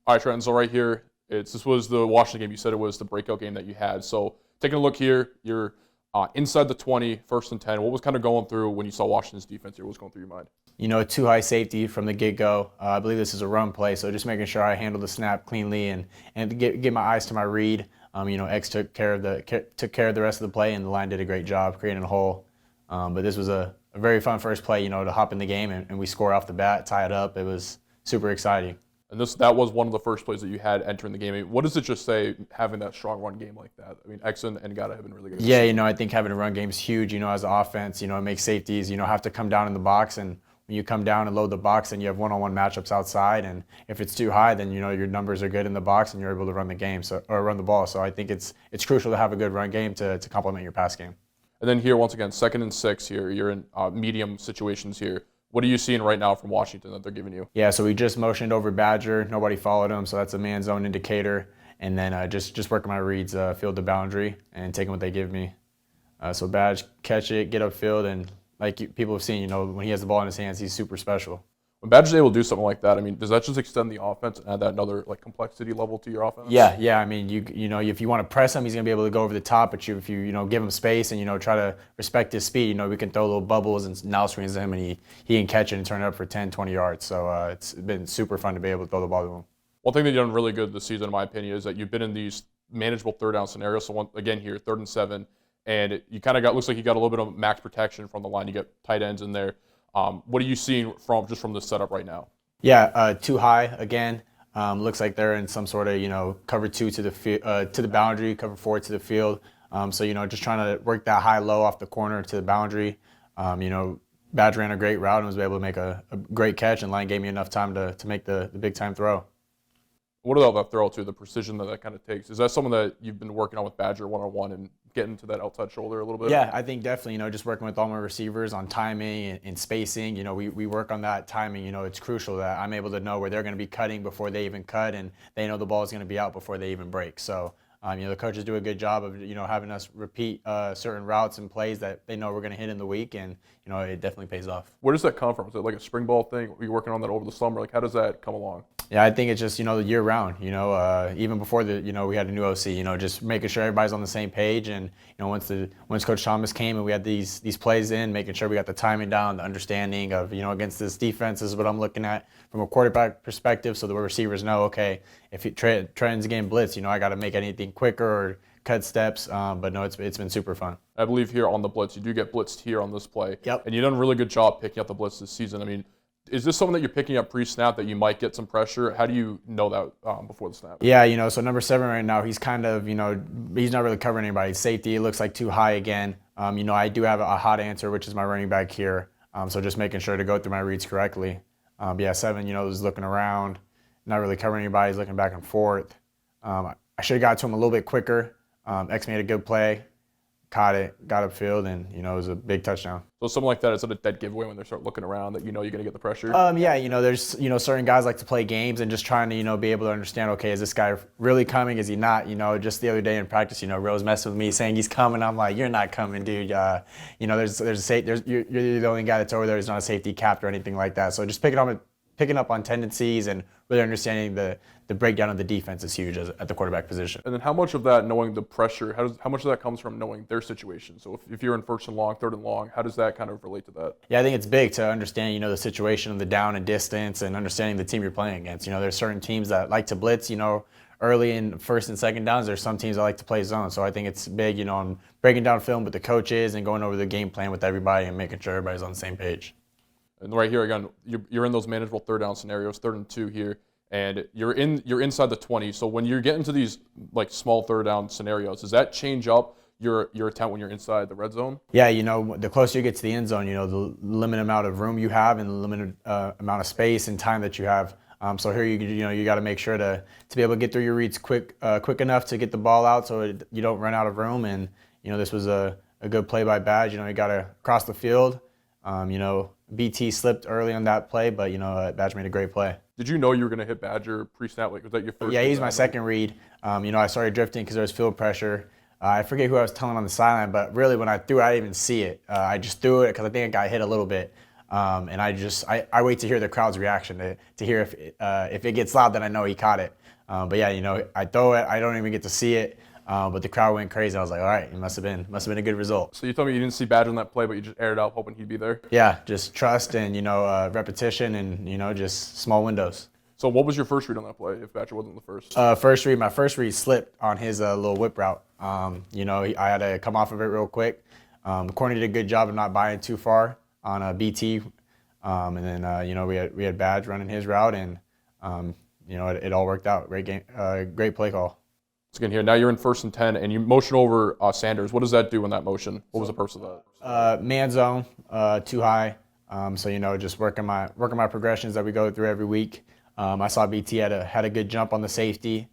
All right, Trenton, so right here, this was the Washington game. You said it was the breakout game that you had. So taking a look here, you're inside the 20, 1st and 10. What was kind of going through when you saw Washington's defense here? What was going through your mind? You know, too high safety from the get-go. I believe this is a run play, so just making sure I handle the snap cleanly and get my eyes to my read. X took care of the rest of the play, and the line did a great job creating a hole. But this was a very fun first play, to hop in the game, and we score off the bat, tie it up. It was super exciting. And that was one of the first plays that you had entering the game. I mean, what does it just say, having that strong run game like that? I mean, Exon and Gata have been really good. Yeah, I think having a run game is huge, as an offense. It makes safeties, have to come down in the box. And when you come down and load the box, then you have one-on-one matchups outside. And if it's too high, then, your numbers are good in the box and you're able to run the game or run the ball. So I think it's crucial to have a good run game to complement your pass game. And then here, once again, 2nd and 6 here. You're in medium situations here. What are you seeing right now from Washington that they're giving you? Yeah, so we just motioned over Badger. Nobody followed him, so that's a man zone indicator. And then just working my reads, field the boundary, and taking what they give me. So Badge, catch it, get upfield, and like people have seen, when he has the ball in his hands, he's super special. When Badger's able to do something like that, I mean, does that just extend the offense and add that another complexity level to your offense? Yeah. I mean, if you want to press him, he's gonna be able to go over the top. But if you give him space and try to respect his speed, we can throw little bubbles and now screens at him, and he can catch it and turn it up for 10, 20 yards. So it's been super fun to be able to throw the ball to him. One thing that you've done really good this season, in my opinion, is that you've been in these manageable 3rd down scenarios. So again here, 3rd and 7, and you kind of looks like you got a little bit of max protection from the line. You got tight ends in there. What are you seeing from this setup right now? Yeah, too high again. Looks like they're in some sort of cover 2 to the boundary, cover 4 to the field. So just trying to work that high low off the corner to the boundary. Badger ran a great route and was able to make a great catch, and line gave me enough time to make the big time throw. What about that throw too? The precision that kind of takes. Is that something that you've been working on with Badger one-on-one and getting to that outside shoulder a little bit? Yeah, I think definitely. Just working with all my receivers on timing and spacing. We work on that timing. It's crucial that I'm able to know where they're going to be cutting before they even cut, and they know the ball is going to be out before they even break. So, the coaches do a good job of having us repeat certain routes and plays that they know we're going to hit in the week, and it definitely pays off. Where does that come from? Is it like a spring ball thing? Are you working on that over the summer? How does that come along? Yeah, I think it's just, the year round, even before we had a new OC, just making sure everybody's on the same page. And, once Coach Thomas came and we had these plays in, making sure we got the timing down, the understanding of, against this defense is what I'm looking at from a quarterback perspective. So the receivers know, okay, if Trenton's getting blitzed, I got to make anything quicker or cut steps. But no, it's been super fun. I believe here on the blitz, you do get blitzed here on this play. Yep. And you've done a really good job picking up the blitz this season. I mean, is this something that you're picking up pre-snap that you might get some pressure? How do you know that before the snap? Yeah, so number 7 right now, he's kind of, he's not really covering anybody. Safety, it looks like too high again. I do have a hot answer, which is my running back here. So just making sure to go through my reads correctly. 7, is looking around, not really covering anybody. He's looking back and forth. I should have got to him a little bit quicker. X made a good play. Caught it, got upfield, and it was a big touchdown. So something like that, is it a dead giveaway when they start looking around that you're going to get the pressure? There's certain guys like to play games and just trying to be able to understand, okay, is this guy really coming? Is he not? Just the other day in practice, Rose messed with me saying he's coming. I'm like, you're not coming, dude. You're the only guy that's over there. There's not a safety capped or anything like that. So just picking up on tendencies and really understanding the breakdown of the defense is huge at the quarterback position. And then how much of that, knowing the pressure, how much of that comes from knowing their situation? So if you're in 1st and long, 3rd and long, how does that kind of relate to that? Yeah, I think it's big to understand, the situation of the down and distance and understanding the team you're playing against. There's certain teams that like to blitz, early in 1st and 2nd downs. There's some teams that like to play zone. So I think it's big, on breaking down film with the coaches and going over the game plan with everybody and making sure everybody's on the same page. And right here again, you're in those manageable 3rd down scenarios, 3rd and 2 here, and you're inside the 20. So when you're getting to these small 3rd down scenarios, does that change up your attempt when you're inside the red zone? Yeah, the closer you get to the end zone, the limited amount of room you have and the limited amount of space and time that you have. So here you got to make sure to be able to get through your reads quick enough to get the ball out so you don't run out of room. And this was a good play by Badge. You got to cross the field. BT slipped early on that play, but Badger made a great play. Did you know you were going to hit Badger pre-snap? Was that your first? Yeah, he's my second read. I started drifting because there was field pressure. I forget who I was telling on the sideline, but really when I threw it, I didn't even see it. I just threw it because I think I got hit a little bit. And I wait to hear the crowd's reaction to hear if it gets loud, then I know he caught it. But yeah, I throw it, I don't even get to see it, but the crowd went crazy. I was like, all right, it must have been a good result. So you told me you didn't see Badger on that play, but you just aired it out hoping he'd be there? Yeah, just trust and, repetition and, just small windows. So what was your first read on that play if Badger wasn't the first? My first read slipped on his little whip route. I had to come off of it real quick. Corny did a good job of not buying too far on BT. And then, we had Badge running his route, and, it all worked out. Great game, great play call. So again here, now you're in 1st and 10, and you motion over Sanders. What does that do in that motion? What was the purpose of that? Man zone, too high. Just working my progressions that we go through every week. I saw BT had a good jump on the safety.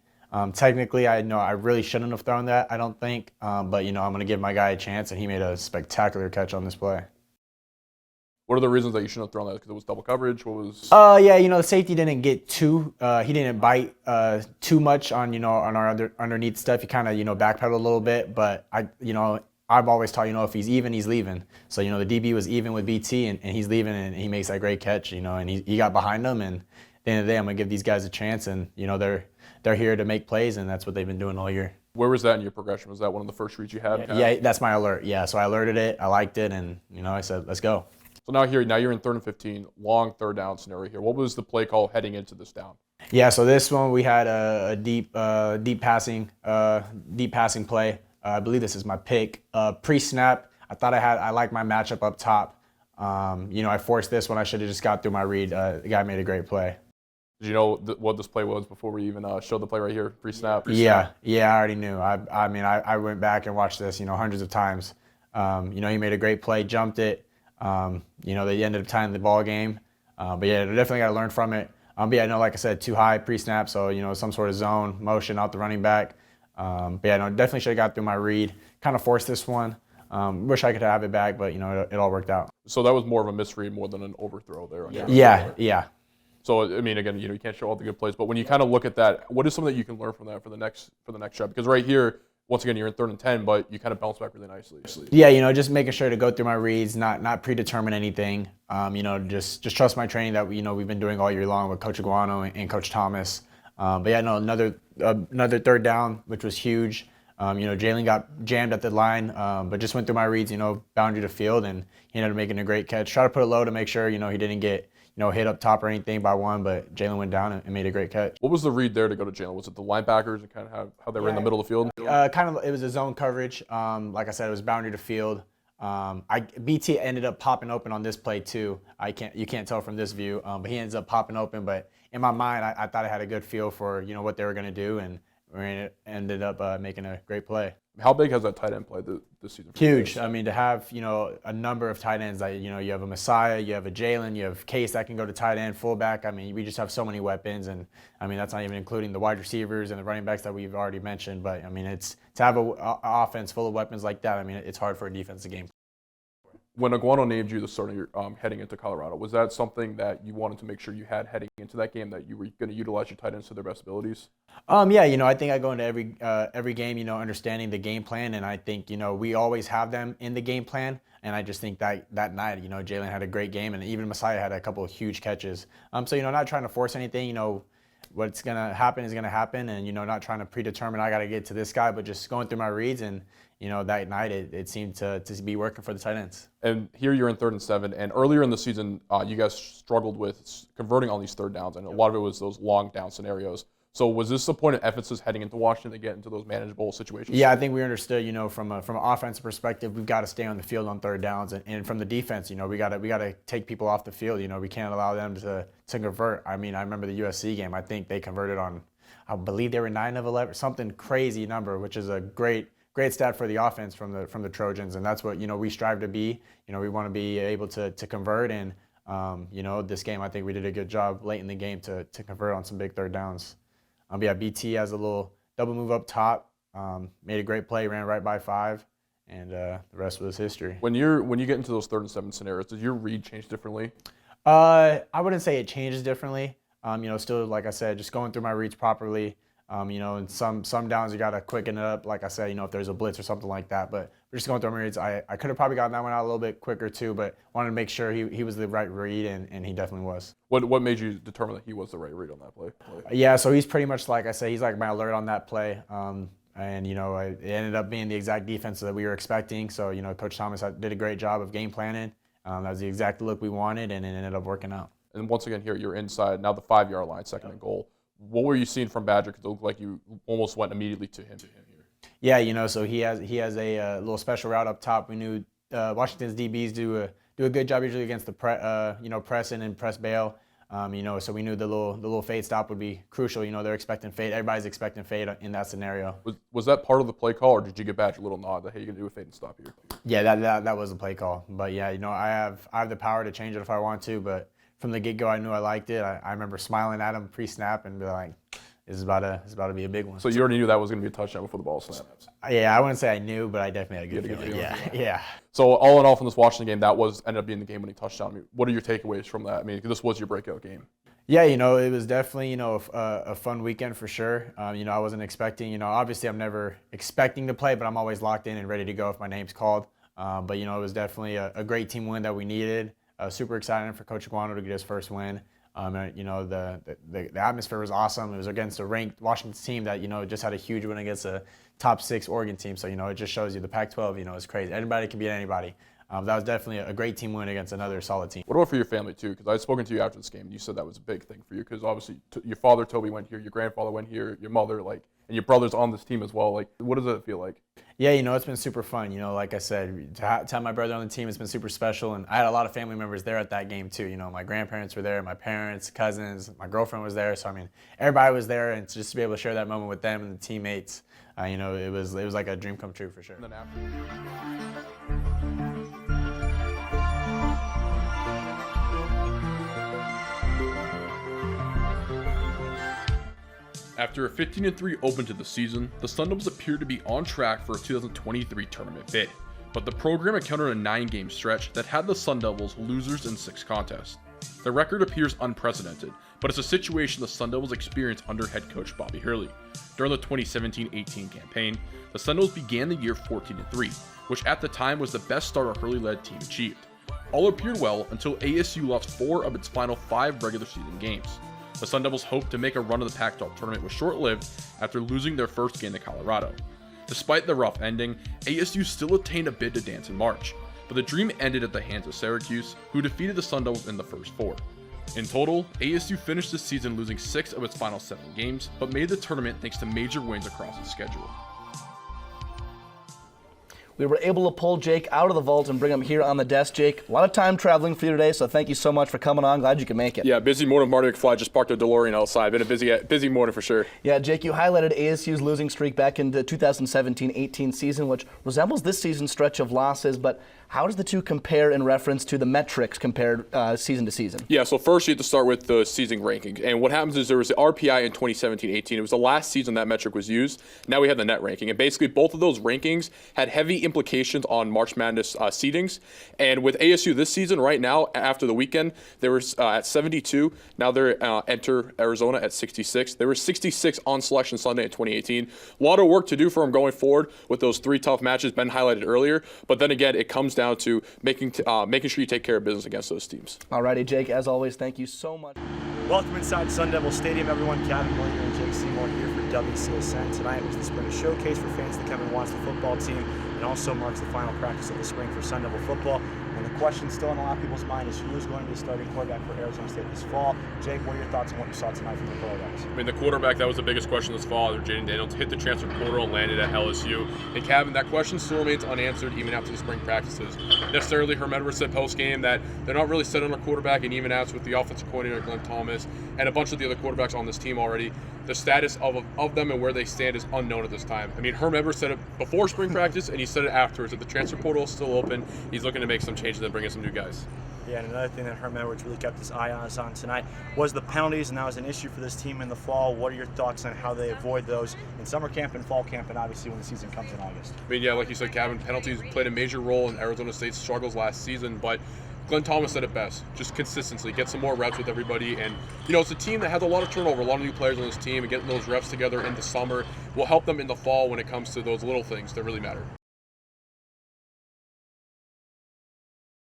Technically, I know I really shouldn't have thrown that, I don't think. But I'm going to give my guy a chance, and he made a spectacular catch on this play. What are the reasons that you shouldn't have thrown that? Because it was double coverage? What was? The safety didn't get he didn't bite too much on our underneath stuff. He kind of backpedaled a little bit, but I've always taught if he's even, he's leaving. So the DB was even with BT, and he's leaving, and he makes that great catch. And he got behind him, and at the end of the day, I'm gonna give these guys a chance, and they're here to make plays, and that's what they've been doing all year. Where was that in your progression? Was that one of the first reads you had? Yeah, that's my alert. Yeah, so I alerted it, I liked it, and I said, let's go. So now you're in 3rd and 15, long 3rd down scenario here. What was the play call heading into this down? Yeah, so this one we had a deep passing play. I believe this is my pick. Pre-snap, I liked my matchup up top. I forced this one. I should have just got through my read. The guy made a great play. Did you know what this play was before we even showed the play right here, pre-snap? Yeah, I already knew. I went back and watched this, hundreds of times. He made a great play, jumped it. They ended up tying the ball game. But yeah, definitely got to learn from it. Like I said, too high pre-snap, so some sort of zone motion out the running back. Definitely should have got through my read. Kind of forced this one. Wish I could have it back, but it all worked out. So that was more of a misread more than an overthrow there. Yeah. So again, you can't show all the good plays, but when you kind of look at that, what is something that you can learn from that for the next shot? Because right here, once again, you're in 3rd and 10, but you kind of bounce back really nicely. Yeah, just making sure to go through my reads, not predetermine anything. Just trust my training that we've been doing all year long with Coach Iguano and Coach Thomas. Another 3rd down, which was huge. Jalen got jammed at the line, but just went through my reads, boundary to field, and he ended up making a great catch. Try to put it low to make sure, he didn't get, hit up top or anything by one, but Jalen went down and made a great catch. What was the read there to go to Jalen? Was it the linebackers and kind of how they were in the middle of the field? It was a zone coverage. Like I said, it was boundary to field. BT ended up popping open on this play too. You can't tell from this view, but he ends up popping open. But in my mind, I thought I had a good feel for what they were going to do, and we ended up making a great play. How big has that tight end play this season? Huge. To have a number of tight ends, you have a Messiah, you have a Jalen, you have Case that can go to tight end, fullback. We just have so many weapons, and that's not even including the wide receivers and the running backs that we've already mentioned. But it's to have an offense full of weapons like that. It's hard for a defense to game. When Iguano named you the starter heading into Colorado, was that something that you wanted to make sure you had heading into that game, that you were going to utilize your tight ends to their best abilities? I think I go into every game, understanding the game plan, and I think, we always have them in the game plan, and I just think that night, Jalen had a great game, and even Messiah had a couple of huge catches. Not trying to force anything, what's going to happen is going to happen, and, not trying to predetermine I got to get to this guy, but just going through my reads, and, that night it seemed to be working for the tight ends. And here you're in 3rd and 7, and earlier in the season, you guys struggled with converting on these 3rd downs, and a lot of it was those long down scenarios. So was this the point of emphasis heading into Washington to get into those manageable situations? Yeah, I think we understood, from an offensive perspective, we've got to stay on the field on 3rd downs, and from the defense, we got to take people off the field. We can't allow them to convert. I remember the USC game. I think they converted on, I believe they were 9 of 11, something crazy number, which is a great stat for the offense from the Trojans, and that's what we strive to be. We want to be able to convert, and this game I think we did a good job late in the game to convert on some big 3rd downs. BT has a little double move up top, made a great play, ran right by 5, and the rest was history. When you get into those 3rd and 7 scenarios, does your read change differently? I wouldn't say it changes differently. Still, like I said, just going through my reads properly. And some downs you got to quicken it up, like I said, if there's a blitz or something like that. But just going through my reads. I could have probably gotten that one out a little bit quicker too, but wanted to make sure he was the right read, and he definitely was. What made you determine that he was the right read on that play? Yeah, so he's pretty much, like I said, he's like my alert on that play. And, it ended up being the exact defense that we were expecting. So, Coach Thomas did a great job of game planning. That was the exact look we wanted, and it ended up working out. And once again, here you're inside, now the 5-yard line, second and goal. What were you seeing from Badger? Because it looked like you almost went immediately to him here. Yeah, so he has a little special route up top. We knew Washington's DBs do a good job usually against the press in and press bail. So we knew the little fade stop would be crucial. They're expecting fade. Everybody's expecting fade in that scenario. Was that part of the play call, or did you get Badger a little nod that, hey, you can do a fade and stop here? Yeah, that was a play call. But yeah, I have the power to change it if I want to. But from the get-go, I knew I liked it. I remember smiling at him pre-snap and be like, this is about to be a big one. So you already knew that was going to be a touchdown before the ball snapped? Yeah, I wouldn't say I knew, but I definitely had a good feeling. Yeah. So all in all, from this Washington game, that ended up being the game-winning touchdown. I mean, what are your takeaways from that? I mean, this was your breakout game. Yeah, it was definitely, a fun weekend for sure. I wasn't expecting, obviously I'm never expecting to play, but I'm always locked in and ready to go if my name's called. But, it was definitely a great team win that we needed. Super excited for Coach Iguano to get his first win. The atmosphere was awesome. It was against a ranked Washington team that, just had a huge win against a top 6 Oregon team. So, it just shows you the Pac-12, is crazy. Anybody can beat anybody. That was definitely a great team win against another solid team. What about for your family, too? Because I had spoken to you after this game, and you said that was a big thing for you because obviously your father, Toby, went here, your grandfather went here, your mother, and your brother's on this team as well. What does it feel like? Yeah, it's been super fun. Like I said, to have my brother on the team, it's been super special. And I had a lot of family members there at that game, too. My grandparents were there, my parents, cousins, my girlfriend was there. So, everybody was there, and just to be able to share that moment with them and the teammates, it was like a dream come true for sure. And then After a 15-3 open to the season, the Sun Devils appeared to be on track for a 2023 tournament bid, but the program encountered a 9-game stretch that had the Sun Devils losers in 6 contests. The record appears unprecedented, but it's a situation the Sun Devils experienced under head coach Bobby Hurley. During the 2017-18 campaign, the Sun Devils began the year 14-3, which at the time was the best start a Hurley-led team achieved. All appeared well until ASU lost 4 of its final 5 regular season games. The Sun Devils' hope to make a run of the Pac-12 tournament was short-lived after losing their first game to Colorado. Despite the rough ending, ASU still attained a bid to dance in March, but the dream ended at the hands of Syracuse, who defeated the Sun Devils in the first 4. In total, ASU finished the season losing 6 of its final 7 games, but made the tournament thanks to major wins across its schedule. We were able to pull Jake out of the vault and bring him here on the desk. Jake, a lot of time traveling for you today, so thank you so much for coming on. Glad you could make it. Yeah, busy morning. Marty McFly just parked a DeLorean outside. Been a busy morning for sure. Yeah, Jake, you highlighted ASU's losing streak back in the 2017-18 season, which resembles this season's stretch of losses, but how does the two compare in reference to the metrics compared season to season? Yeah, so first you have to start with the season ranking. And what happens is there was the RPI in 2017-18. It was the last season that metric was used. Now we have the net ranking. And basically both of those rankings had heavy implications on March Madness seedings. And with ASU this season right now, after the weekend, they were at 72. Now they're enter Arizona at 66. They were 66 on Selection Sunday in 2018. A lot of work to do for them going forward with those 3 tough matches Ben highlighted earlier. But then again, it comes down to making sure you take care of business against those teams. Alrighty, Jake, as always, thank you so much. Welcome inside Sun Devil Stadium, everyone. Kevin Williams and Jake Seymour here for WCSN. Tonight was the spring showcase for fans that come and watch the football team, and also marks the final practice of the spring for Sun Devil football. And the question still in a lot of people's mind is who is going to be the starting quarterback for Arizona State this fall. Jake, what are your thoughts on what you saw tonight from the quarterbacks? I mean, the quarterback, that was the biggest question this fall. Jaden Daniels hit the transfer portal and landed at LSU. And Kevin, that question still remains unanswered even after the spring practices. Necessarily, Herm Edwards said post-game that they're not really set on a quarterback, and even asked with the offensive coordinator Glenn Thomas and a bunch of the other quarterbacks on this team already, the status of them and where they stand is unknown at this time. I mean, Herm Edwards said it before spring practice, and he said it afterwards. That the transfer portal is still open. He's looking to make some changes and bring in some new guys. Yeah, and another thing that Herm Edwards really kept his eye on tonight was the penalties, and that was an issue for this team in the fall. What are your thoughts on how they avoid those in summer camp and fall camp, and obviously when the season comes in August? I mean, yeah, like you said, Kevin, penalties played a major role in Arizona State's struggles last season, but Glenn Thomas said it best, just consistency, get some more reps with everybody. And, it's a team that has a lot of turnover, a lot of new players on this team, and getting those reps together in the summer will help them in the fall when it comes to those little things that really matter.